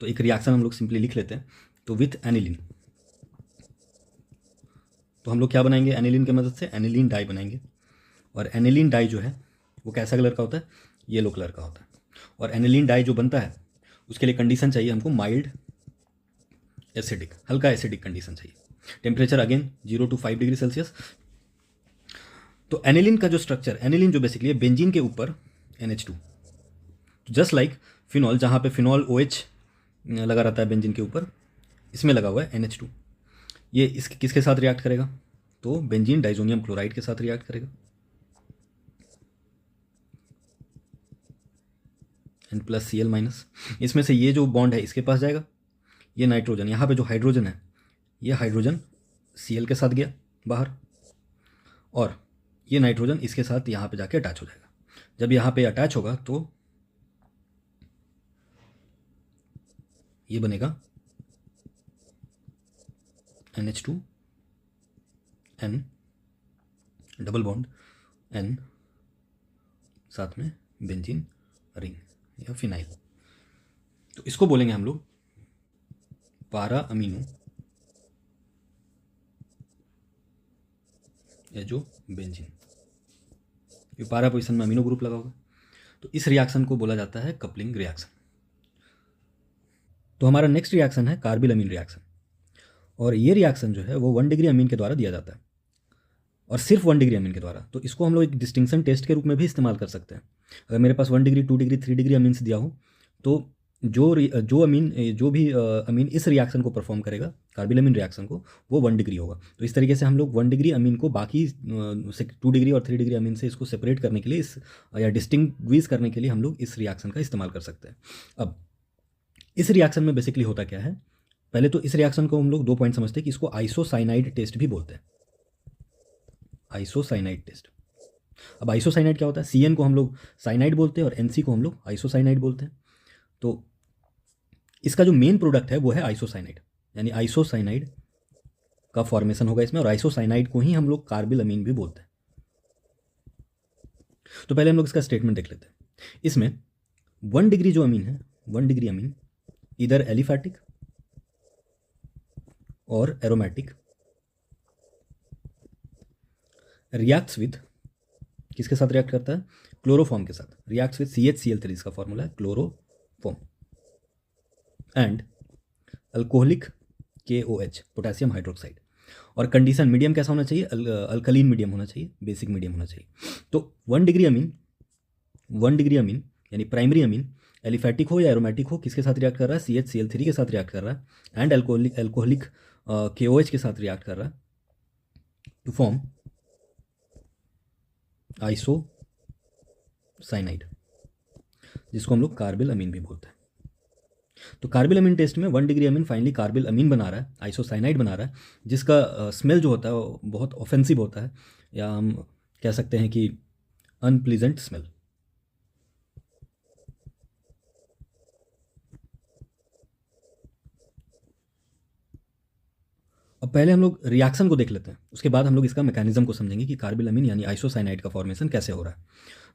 तो एक रिएक्शन हम लोग सिंपली लिख लेते हैं, तो विथ एनिलीन, तो हम लोग क्या बनाएंगे एनिलीन की मदद से? एनिलीन डाई बनाएंगे। और एनिलीन डाई जो है वो कैसा कलर का होता है? येलो कलर का होता है। और एनिलीन डाई जो बनता है उसके लिए कंडीशन चाहिए हमको माइल्ड एसिडिक, हल्का एसिडिक कंडीशन चाहिए। Temperature again 0 to 5 degree Celsius. तो एनिलीन का जो स्ट्रक्चर, एनिलीन जो बेसिकली है बेंजीन के ऊपर NH2, जस्ट लाइक फिनॉल, जहाँ पे फिनॉल OH लगा रहता है बेंजीन के ऊपर, इसमें लगा हुआ है NH2। ये किसके साथ रिएक्ट करेगा? तो बेंजीन डाइजोनियम क्लोराइड के साथ रिएक्ट करेगा, N+Cl-। इसमें से ये जो बॉन्ड है इसके पास जाएगा, ये नाइट्रोजन, यहाँ पे जो हाइड्रोजन है ये हाइड्रोजन Cl के साथ गया बाहर, और ये नाइट्रोजन इसके साथ यहाँ पे जाके अटैच हो जाएगा। जब यहाँ पे अटैच होगा तो ये बनेगा NH2 N double bond N, साथ में बेंजीन रिंग या फिनाइल। तो इसको बोलेंगे हम लोग पारा अमीनो एजो बेंजीन। ये पारा पोजीशन में अमीनो ग्रुप लगा होगा, तो इस रिएक्शन को बोला जाता है कपलिंग रिएक्शन। तो हमारा नेक्स्ट रिएक्शन है कार्बिल अमीन रिएक्शन। और ये रिएक्शन जो है वो 1 डिग्री अमीन के द्वारा दिया जाता है, और सिर्फ 1 डिग्री अमीन के द्वारा। तो इसको हम लोग एक डिस्टिंक्शन टेस्ट के रूप में भी इस्तेमाल कर सकते हैं। अगर मेरे पास 1 डिग्री, 2 डिग्री, 3 डिग्री अमीन से दिया हो, तो जो भी अमीन इस रिएक्शन को परफॉर्म करेगा, कार्बिल अमीन रिएक्शन को, वो 1 डिग्री होगा। तो इस तरीके से हम लोग 1 डिग्री अमीन को बाकी 2 डिग्री और 3 डिग्री अमीन से इसको सेपरेट करने के लिए, इस या डिस्टिंग्विश करने के लिए हम लोग इस रिएक्शन का इस्तेमाल कर सकते हैं। अब इस रिएक्शन में बेसिकली होता क्या है, पहले तो इस रिएक्शन को हम लोग 2 पॉइंट समझते हैं कि इसको आइसोसाइनाइड टेस्ट भी बोलते हैं। Isocyanide test. अब आइसोसाइनाइड क्या होता है, CN को हम लोग साइनाइड बोलते हैं और NC को हम लोग आइसोसाइनाइड बोलते हैं। तो इसका जो मेन प्रोडक्ट है वो है आइसोसाइनाइड, यानी आइसोसाइनाइड का फॉर्मेशन होगा इसमें, और आइसोसाइनाइड को ही हम लोग कार्बिल अमीन भी बोलते हैं। तो पहले हम लोग इसका स्टेटमेंट देख लेते हैं। इसमें 1 डिग्री जो अमीन है, 1 डिग्री अमीन इधर एलिफैटिक और एरोमेटिक रिएक्ट्स विद, किसके साथ रिएक्ट करता है, क्लोरोफॉर्म के साथ, रिएक्ट्स विद CHCl3, इसका फॉर्मूला है chloroform, and alcoholic KOH, potassium hydroxide. और कंडीशन मीडियम कैसा होना चाहिए, अल्कलीन मीडियम होना चाहिए, बेसिक मीडियम होना चाहिए। तो 1 डिग्री अमीन यानी प्राइमरी अमीन एलिफैटिक हो या एरोमेटिक हो, किसके साथ रिएक्ट कर रहा है, CHCl3 के साथ रिएक्ट कर रहा है, एंड अल्कोहलिक KOH के साथ रिएक्ट कर रहा है टू फॉर्म आइसोसाइनाइड, जिसको हम लोग कार्बिल अमीन भी बोलते हैं। तो कार्बिल अमीन टेस्ट में 1 डिग्री अमीन फाइनली कार्बिल अमीन बना रहा है, आइसोसाइनाइड बना रहा है, जिसका स्मेल जो होता है वो बहुत ऑफेंसिव होता है, या हम कह सकते हैं कि अनप्लीजेंट स्मेल। अब पहले हम लोग रिएक्शन को देख लेते हैं, उसके बाद हम लोग इसका मैकेनिज्म को समझेंगे कि कार्बिल अमीन यानी आइसोसाइनाइड का फॉर्मेशन कैसे हो रहा है।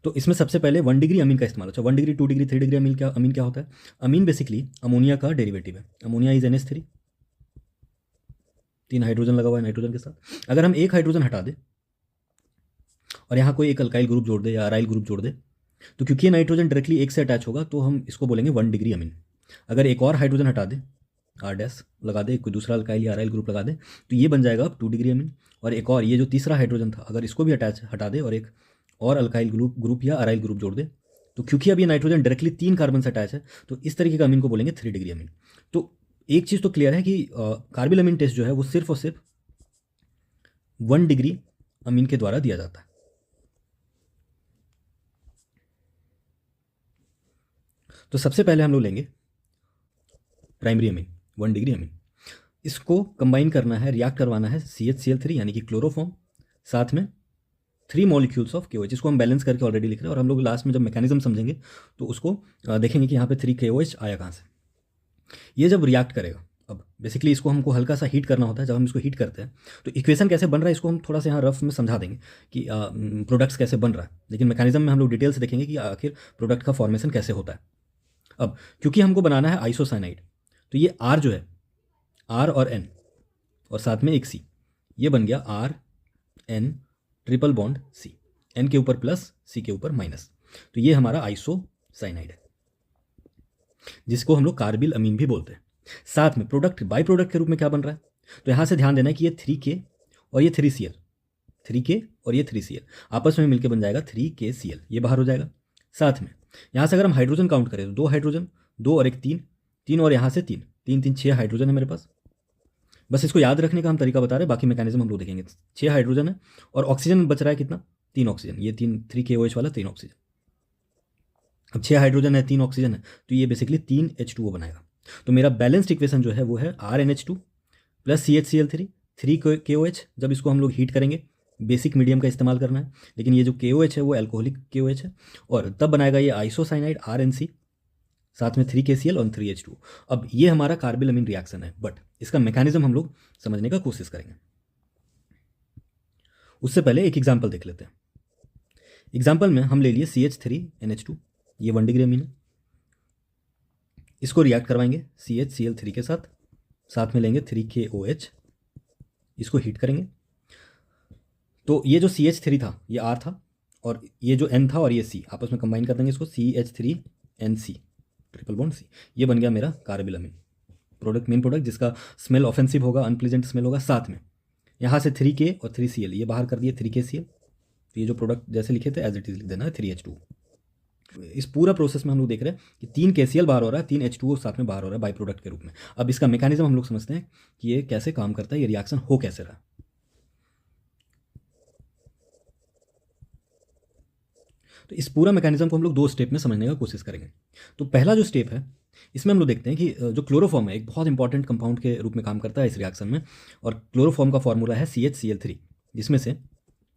तो इसमें सबसे पहले 1 डिग्री अमीन का इस्तेमाल होता है। 1 डिग्री, 2 डिग्री, 3 डिग्री अमीन क्या होता है, अमीन बेसिकली अमोनिया का डेरिवेटिव है। अमोनिया इज NH3, 3 हाइड्रोजन लगा हुआ है नाइट्रोजन के साथ। अगर हम एक हाइड्रोजन हटा दें और यहाँ कोई एक अल्काइल ग्रुप जोड़ दे या अराइल ग्रुप जोड़ दे, तो क्योंकि ये नाइट्रोजन डायरेक्टली एक से अटैच होगा, तो हम इसको बोलेंगे 1 डिग्री अमीन। अगर एक और हाइड्रोजन हटा दे, R- लगा दे, कोई दूसरा अल्काइल या अराइल ग्रुप लगा दे, तो ये बन जाएगा अब 2 डिग्री अमीन। और एक और, ये जो तीसरा हाइड्रोजन था, अगर इसको भी हटा दे और एक और अल्काइल ग्रुप या अराइल ग्रुप जोड़ दे, तो क्योंकि अब ये नाइट्रोजन डायरेक्टली 3 कार्बन से अटैच है, तो इस तरीके का अमीन को बोलेंगे 3 डिग्री अमीन। तो एक चीज़ तो क्लियर है कि कार्बिल अमीन टेस्ट जो है वो सिर्फ और सिर्फ 1 डिग्री अमीन के द्वारा दिया जाता है। तो सबसे पहले हम लोग लेंगे प्राइमरी अमीन, 1 डिग्री अमीन। इसको कंबाइन करना है, रिएक्ट करवाना है CHCl3 यानी कि क्लोरोफॉर्म, साथ में 3 मॉलिक्यूल्स ऑफ KOH। इसको हम बैलेंस करके ऑलरेडी लिख रहे हैं, और हम लोग लास्ट में जब मैकेनिज्म समझेंगे तो उसको देखेंगे कि यहाँ पे 3 KOH आया कहाँ से। ये जब रिएक्ट करेगा, अब बेसिकली इसको हमको हल्का सा हीट करना होता है। जब हम इसको हीट करते हैं तो इक्वेशन कैसे बन रहा है, इसको हम थोड़ा सा यहाँ रफ में समझा देंगे कि प्रोडक्ट्स कैसे बन रहा है, लेकिन मैकेनिज्म में हम लोग डिटेल से देखेंगे कि आखिर प्रोडक्ट का फॉर्मेशन कैसे होता है। अब क्योंकि हमको बनाना है आइसोसाइनाइड, तो ये R जो है, R और N और साथ में एक C, ये बन गया RN triple bond C, N के ऊपर प्लस, C के ऊपर माइनस। तो ये हमारा आइसोसाइनाइड है, जिसको हम लोग कार्बिल अमीन भी बोलते हैं। साथ में प्रोडक्ट, बाई प्रोडक्ट के रूप में क्या बन रहा है, तो यहाँ से ध्यान देना है कि ये 3K और ये 3Cl, 3K और ये 3Cl आपस में मिलकर बन जाएगा 3KCl, ये बाहर हो जाएगा। साथ में यहाँ से अगर हम हाइड्रोजन काउंट करें तो 2 हाइड्रोजन, 2 और एक 3, 3 और यहाँ से 3, 3 3 6 हाइड्रोजन है मेरे पास। बस इसको याद रखने का हम तरीका बता रहे हैं, बाकी मैकेनिज्म हम लोग देखेंगे। 6 हाइड्रोजन है और ऑक्सीजन बच रहा है कितना, 3 ऑक्सीजन, ये 3 KOH वाला 3 ऑक्सीजन। अब 6 हाइड्रोजन है, 3 ऑक्सीजन है, तो ये बेसिकली 3 H2O बनाएगा। तो मेरा बैलेंस्ड इक्वेशन जो है वो है RNH2 प्लस CHCl3, 3 KOH। जब इसको हम लोग हीट करेंगे, बेसिक मीडियम का इस्तेमाल करना है, लेकिन ये जो KOH है वो अल्कोहलिक KOH है, और तब बनाएगा ये आइसोसाइनाइड RNC, साथ में 3KCl और 3H2। अब ये हमारा कार्बिल अमीन रिएक्शन है, बट इसका मैकेनिज्म हम लोग समझने का कोशिश करेंगे। उससे पहले एक एग्जाम्पल देख लेते हैं। एग्जाम्पल में हम ले लिए CH3NH2, ये 1 डिग्री अमीन है। इसको रिएक्ट करवाएंगे CHCl3 के साथ, साथ में लेंगे 3KOH, इसको हीट करेंगे। तो ये जो CH3 था ये R था, और ये जो N था और ये C आपस में कंबाइन कर देंगे इसको, CH3NC ट्रिपल बॉन्ड C, ये बन गया मेरा कार्बिल अमीन। प्रोडक्ट, मेन प्रोडक्ट जिसका स्मेल ऑफेंसिव होगा, अनप्लीजेंट स्मेल होगा। साथ में यहाँ से 3K और 3Cl ये बाहर कर दिए, 3KCl। तो ये जो प्रोडक्ट जैसे लिखे थे एज इट इज लिख देना है 3H2। इस पूरा प्रोसेस में हम लोग देख रहे हैं कि 3KCl बाहर हो रहा है, 3H2O साथ में बाहर हो रहा है बाई प्रोडक्ट के रूप में। अब इसका मैकेनिज्म हम लोग समझते हैं कि ये कैसे काम करता है, ये रिएक्शन हो कैसे रहा है। तो इस पूरा मैकेनिज्म को हम लोग 2 स्टेप में समझने का कोशिश करेंगे। तो पहला जो स्टेप है इसमें हम लोग देखते हैं कि जो क्लोरोफॉर्म है एक बहुत इंपॉर्टेंट कंपाउंड के रूप में काम करता है इस रिएक्शन में। और क्लोरोफॉर्म का फॉर्मूला है CHCl3, जिसमें से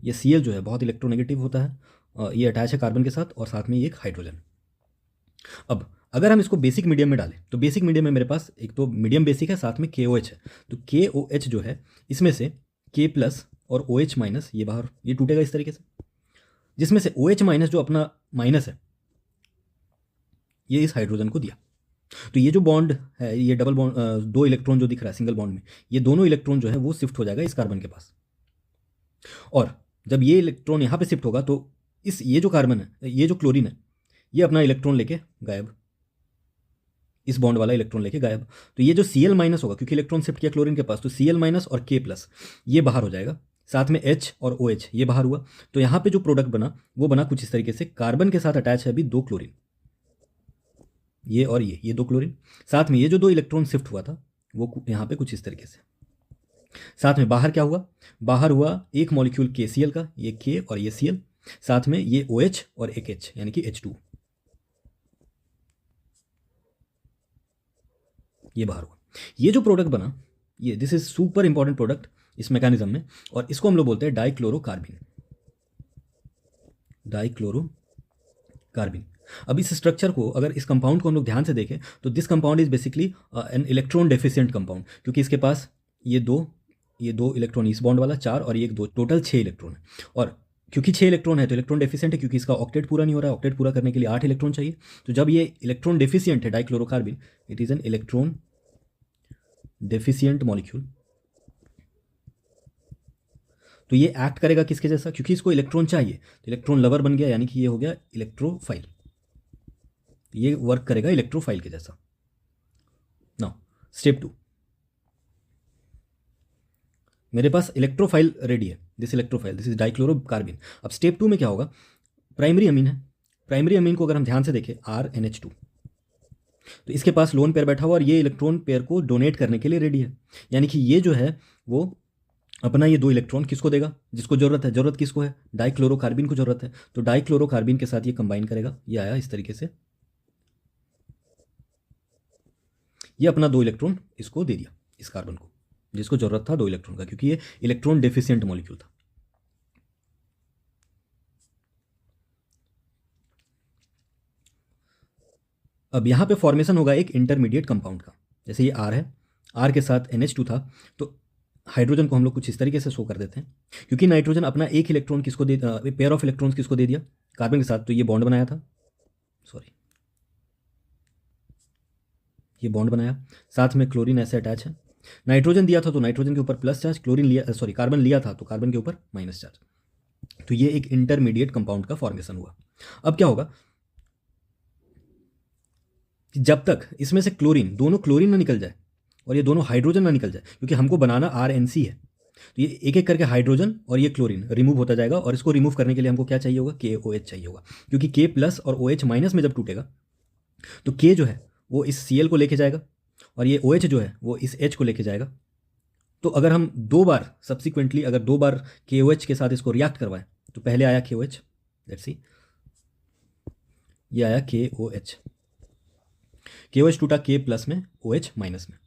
ये Cl जो है बहुत इलेक्ट्रोनेगेटिव होता है, ये अटैच है कार्बन के साथ और साथ में ये एक हाइड्रोजन। अब अगर हम इसको बेसिक मीडियम में डालें तो बेसिक मीडियम में मेरे पास एक तो मीडियम बेसिक है, साथ में KOH है। तो KOH जो है इसमें से K+ और OH- ये बाहर ये टूटेगा इस तरीके से, जिसमें से OH- जो अपना माइनस है ये इस हाइड्रोजन को दिया। तो ये जो बॉन्ड है ये डबल बॉन्ड, 2 इलेक्ट्रॉन जो दिख रहा है सिंगल बॉन्ड में, ये दोनों इलेक्ट्रॉन जो है वो शिफ्ट हो जाएगा इस कार्बन के पास। और जब ये इलेक्ट्रॉन यहाँ पे शिफ्ट होगा तो इस ये जो कार्बन है, ये जो क्लोरीन है, ये अपना इलेक्ट्रॉन लेके गायब, इस बॉन्ड वाला इलेक्ट्रॉन लेके गायब। तो ये जो Cl- होगा, क्योंकि इलेक्ट्रॉन शिफ्ट किया क्लोरीन के पास, तो Cl- और K+ ये बाहर हो जाएगा। साथ में H और OH ये बाहर हुआ। तो यहाँ पे जो प्रोडक्ट बना वो बना कुछ इस तरीके से, कार्बन के साथ अटैच है अभी 2 क्लोरीन, ये और ये 2 क्लोरीन। साथ में ये जो 2 इलेक्ट्रॉन शिफ्ट हुआ था वो यहाँ पे कुछ इस तरीके से। साथ में बाहर क्या हुआ, बाहर हुआ एक मॉलिक्यूल KCl का, ये K और ये Cl, साथ में ये OH और एक H यानी कि H2, ये बाहर हुआ। ये जो प्रोडक्ट बना ये this is super important product इस मैकेनिज्म में, और इसको हम लोग बोलते हैं डाइक्लोरोकार्बिन। डाइक्लोरोकार्बिन। अब इस स्ट्रक्चर को, अगर इस कंपाउंड को हम लोग ध्यान से देखें तो this compound is basically an electron deficient compound, क्योंकि इसके पास ये दो इलेक्ट्रॉन इस बॉन्ड वाला 4 और ये 2, टोटल 6 इलेक्ट्रॉन है। और क्योंकि 6 इलेक्ट्रॉन है तो इलेक्ट्रॉन डेफिशिएंट है, क्योंकि इसका ऑक्टेट पूरा नहीं हो रहा है। ऑक्टेट पूरा करने के लिए 8 इलेक्ट्रॉन चाहिए। तो जब ये इलेक्ट्रॉन डेफिशिएंट है dichlorocarbene, it is an electron deficient molecule. तो ये एक्ट करेगा किसके जैसा, क्योंकि इसको इलेक्ट्रॉन चाहिए तो इलेक्ट्रॉन लवर बन गया, यानी कि ये हो गया इलेक्ट्रोफाइल। ये वर्क करेगा इलेक्ट्रोफाइल के जैसा। नाउ स्टेप 2, मेरे पास इलेक्ट्रोफाइल रेडी है, दिस इज डाइक्लोरोकार्बिन। अब स्टेप 2 में क्या होगा, प्राइमरी अमीन है। प्राइमरी अमीन को अगर हम ध्यान से देखें RNH2, तो इसके पास लोन पेयर बैठा हुआ और ये इलेक्ट्रॉन पेयर को डोनेट करने के लिए रेडी है। यानी कि ये जो है वो अपना ये 2 इलेक्ट्रॉन किसको देगा, जिसको जरूरत है। जरूरत किसको है, डाइक्लोरोकार्बिन को जरूरत है। तो डाइक्लोरोकार्बिन के साथ ये कंबाइन करेगा, ये आया इस तरीके से, ये अपना 2 इलेक्ट्रॉन इसको दे दिया, इस कार्बन को जिसको जरूरत था 2 इलेक्ट्रॉन का, क्योंकि ये इलेक्ट्रॉन डेफिशिएंट मॉलिक्यूल था। अब यहां पे फॉर्मेशन होगा एक इंटरमीडिएट कंपाउंड का। जैसे ये R है, R के साथ NH2 था, तो हाइड्रोजन को हम लोग कुछ इस तरीके से शो कर देते हैं। क्योंकि नाइट्रोजन अपना एक इलेक्ट्रॉन किसको दे, पेयर ऑफ इलेक्ट्रॉन्स किसको दे दिया, कार्बन के साथ, तो ये बॉन्ड बनाया था, सॉरी ये बॉन्ड बनाया। साथ में क्लोरीन ऐसे अटैच है। नाइट्रोजन दिया था तो नाइट्रोजन के ऊपर प्लस चार्ज, क्लोरीन लिया, सॉरी कार्बन लिया था तो कार्बन के ऊपर माइनस चार्ज। तो ये एक इंटरमीडिएट कंपाउंड का फॉर्मेशन हुआ। अब क्या होगा कि जब तक इसमें से क्लोरीन, दोनों क्लोरीन ना निकल जाए और ये दोनों हाइड्रोजन ना निकल जाए, क्योंकि हमको बनाना RNC है, तो ये एक एक करके हाइड्रोजन और ये क्लोरीन रिमूव होता जाएगा। और इसको रिमूव करने के लिए हमको क्या चाहिए होगा, KOH चाहिए होगा, क्योंकि K+ और OH- में जब टूटेगा तो K जो है वो इस Cl को लेके जाएगा और ये OH जो है वो इस H को लेके जाएगा। तो अगर हम 2 बार सब्सिक्वेंटली, अगर 2 बार KOH के साथ इसको रिएक्ट करवाएं, तो पहले आया KOH, लेट्स सी, ये आया KOH, KOH टूटा K+ में, OH- में।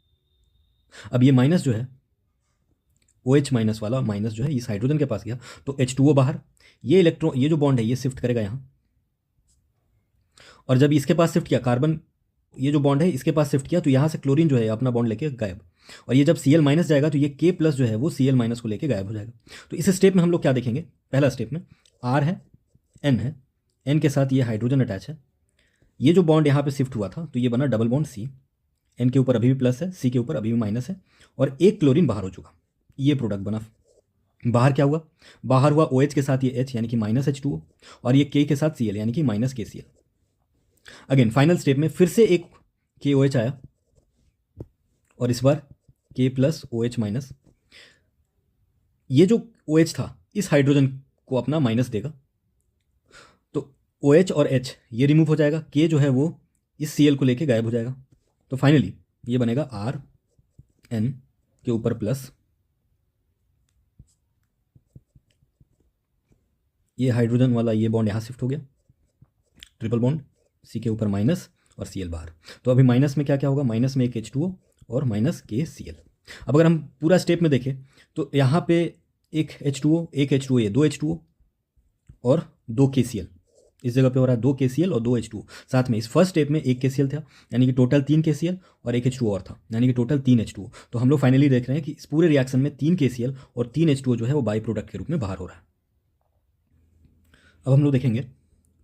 अब ये माइनस जो है, OH- वाला माइनस जो है इस हाइड्रोजन के पास गया, तो H2O बाहर, ये इलेक्ट्रॉन, ये जो बॉन्ड है ये शिफ्ट करेगा यहाँ, और जब इसके पास शिफ्ट किया कार्बन, ये जो बॉन्ड है इसके पास शिफ्ट किया, तो यहाँ से क्लोरीन जो है अपना बॉन्ड लेके गायब। और ये जब Cl- जाएगा तो ये K+ जो है वो Cl- को लेके गायब हो जाएगा। तो इस स्टेप में हम लोग क्या देखेंगे, पहला स्टेप में R है, N है, N के साथ ये हाइड्रोजन अटैच है, ये जो बॉन्ड यहाँ पे शिफ्ट हुआ था तो ये बना डबल बॉन्ड C, N के ऊपर अभी भी प्लस है, C के ऊपर अभी भी माइनस है, और एक क्लोरीन बाहर हो चुका, ये प्रोडक्ट बना। बाहर क्या हुआ, बाहर हुआ OH के साथ ये H यानी कि -H2O, और ये K के साथ Cl यानी कि -KCl। अगेन फाइनल स्टेप में फिर से एक KOH आया, और इस बार K प्लस OH माइनस। ये जो OH था इस हाइड्रोजन को अपना माइनस देगा, तो OH और H ये रिमूव हो जाएगा, K जो है वो इस Cl को लेके गायब हो जाएगा। तो फाइनली ये बनेगा RN के ऊपर प्लस, ये हाइड्रोजन वाला ये बॉन्ड यहाँ शिफ्ट हो गया, ट्रिपल बॉन्ड, C के ऊपर माइनस और Cl बाहर। तो अभी माइनस में क्या क्या होगा, माइनस में एक H2O और माइनस KCl। अब अगर हम पूरा स्टेप में देखें तो यहाँ पे एक H2O, एक H2O, ये दो H2O और दो KCl, इस जगह पे हो रहा है 2 KCl और 2 H2O। साथ में इस फर्स्ट स्टेप में एक KCl था, यानी कि टोटल 3 KCl और एक H2O और था, यानी कि टोटल 3 H2O। तो हम लोग फाइनली देख रहे हैं कि इस पूरे रिएक्शन में 3 KCl और 3 H2O जो है वो बाई प्रोडक्ट के रूप में बाहर हो रहा है। अब हम लोग देखेंगे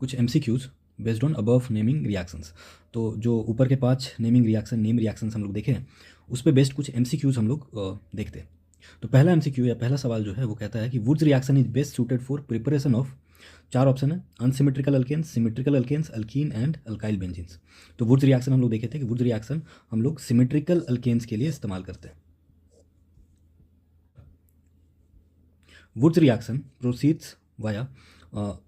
कुछ MCQs based on above naming reactions. तो जो ऊपर के 5 नेमिंग रिएक्शन नेम रिएक्शंस हम लोग देखे हैं उस पर बेस्ड कुछ MCQs हम लोग देखते हैं। तो पहला MCQ या पहला सवाल जो है वो कहता है कि Wurtz reaction is best suited for preparation of, 4 option है, unsymmetrical alkanes, symmetrical alkanes, alkene and alkyl benzenes. तो वुड्स रिएक्शन हम लोग देखे थे कि वुड्स रिएक्शन हम लोग सिमेट्रिकल अल्केन्स के लिए इस्तेमाल करते हैं। Wurtz reaction proceeds via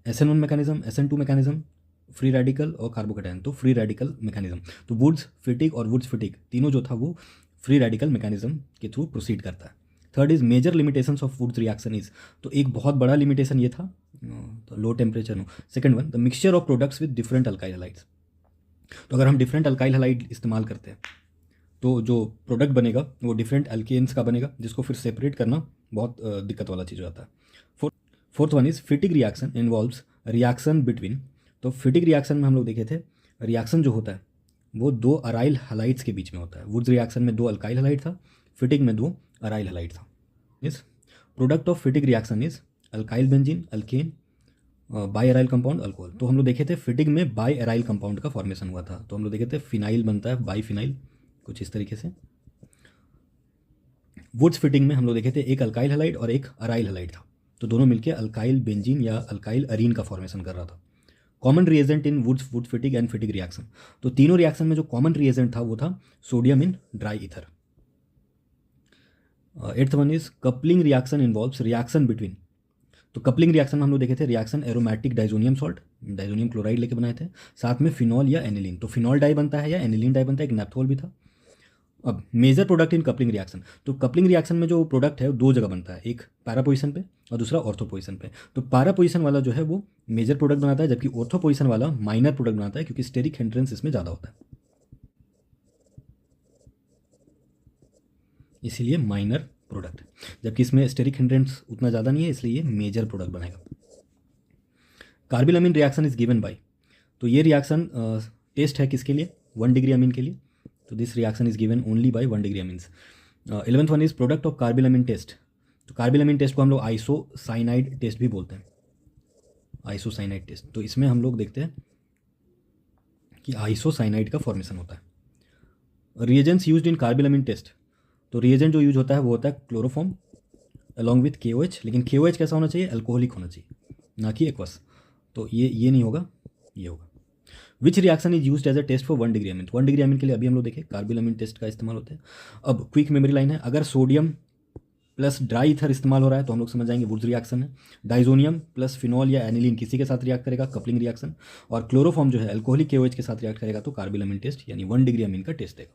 SN1 mechanism, SN2 mechanism, free radical और कार्बोकेटायन। तो फ्री रेडिकल मैकेनिज्म, तो वुड्स फिटिक और वुड्स फिटिक तीनों जो था वो फ्री रेडिकल मैकेनिज्म के थ्रू प्रोसीड करता है। Third is major limitations of Wurtz reaction is, तो एक बहुत बड़ा लिमिटेशन ये था तो लो टेम्परेचर हो। Second one, the mixture of products with different alkyl halides. तो अगर हम डिफरेंट अल्काइल हैलाइड इस्तेमाल करते हैं तो जो प्रोडक्ट बनेगा वो डिफरेंट अल्केन्स का बनेगा, जिसको फिर सेपरेट करना बहुत दिक्कत वाला चीज़ हो जाता है। Fourth one is फिटिक reaction involves reaction between. तो फिटिक रिएक्शन में हम लोग देखे थे रिएक्शन जो होता है वो 2 अराइल हैलाइड्स के बीच में होता है। वुड्स रिएक्शन में 2 अल्काइल हैलाइड था, फिटिक में 2 अराइल हैलाइड था। इस product of फिटिक reaction is alkyl benzene, alkane, by aryl compound, alcohol. तो हम लोग देखे थे फिटिक में बाई अराइल कंपाउंड का फॉर्मेशन हुआ था, तो हम लोग देखे थे फिनाइल बनता है, बाई फिनाइल कुछ इस तरीके से। वुड्स फिटिंग में हम लोग देखे थे एक अल्काइल हैलाइड और एक अराइल हैलाइड था, तो दोनों मिलकर अल्काइल बेंजीन या अल्काइल अरीन का फॉर्मेशन कर रहा था। Common reagent in would फिटिक and फिटिक reaction, तो तीनों रिएक्शन में जो कॉमन रिएजेंट था वो था sodium in dry ether. 8th one is coupling reaction involves reaction between. तो कपलिंग रिएक्शन में हम लोग देखे थे reaction aromatic diazonium salt, diazonium chloride लेके बनाए थे, साथ में फिनॉल या एनिलीन। तो फिनॉल डाई बनता है या एनिलीन डाई बनता है, एक नेप्थोल भी था। अब major product in coupling reaction, तो कपलिंग रिएक्शन में जो प्रोडक्ट है वो 2 जगह बनता है, एक पैरा पोजीशन पे और दूसरा ऑर्थो पोजीशन पे। तो पैरा पोजीशन वाला जो है वो मेजर प्रोडक्ट बनाता है, जबकि ऑर्थो पोजीशन वाला माइनर प्रोडक्ट बनाता है, क्योंकि स्टेरिक हिंड्रेंस इसमें ज़्यादा होता है, इसीलिए माइनर प्रोडक्ट। जबकि इसमें स्टेरिक हिंड्रेंस उतना ज़्यादा नहीं है, इसलिए ये मेजर प्रोडक्ट बनेगा। Carbylamine reaction is given by, तो ये रिएक्शन टेस्ट है किसके लिए, 1 डिग्री अमीन के लिए। तो this reaction is given only by 1 degree amines. 11th one is product of carbylamine test. तो कार्बिल अमीन टेस्ट को हम लोग आइसोसाइनाइड टेस्ट भी बोलते हैं, आइसोसाइनाइड टेस्ट। तो इसमें हम लोग देखते हैं कि आइसोसाइनाइड का फॉर्मेशन होता है। Reagents used in carbylamine test, तो रिएजेंट जो यूज होता है वो होता है क्लोरोफॉर्म अलॉन्ग विथ KOH, लेकिन KOH कैसा होना चाहिए, अल्कोहलिक होना चाहिए, ना कि एक्वस। तो ये नहीं होगा, ये होगा। Which reaction is used as a test for 1 degree amine. 1 degree amine के लिए अभी हम लोग देखें कार्बिल अमीन टेस्ट का इस्तेमाल होता है। अब क्विक मेमोरी लाइन है, अगर सोडियम प्लस ड्राई ईथर इस्तेमाल हो रहा है तो हम लोग समझ जाएंगे वुड्स रिएक्शन है। डाइजोनियम प्लस फिनॉल या एनिलीन किसी के साथ रिएक्ट करेगा, कपलिंग रिएक्शन। और क्लोरोफॉर्म जो है अल्कोहलिक KOH के साथ रिएक्ट करेगा तो कार्बिल अमीन टेस्ट यानी 1 डिग्री अमीन का टेस्ट देगा।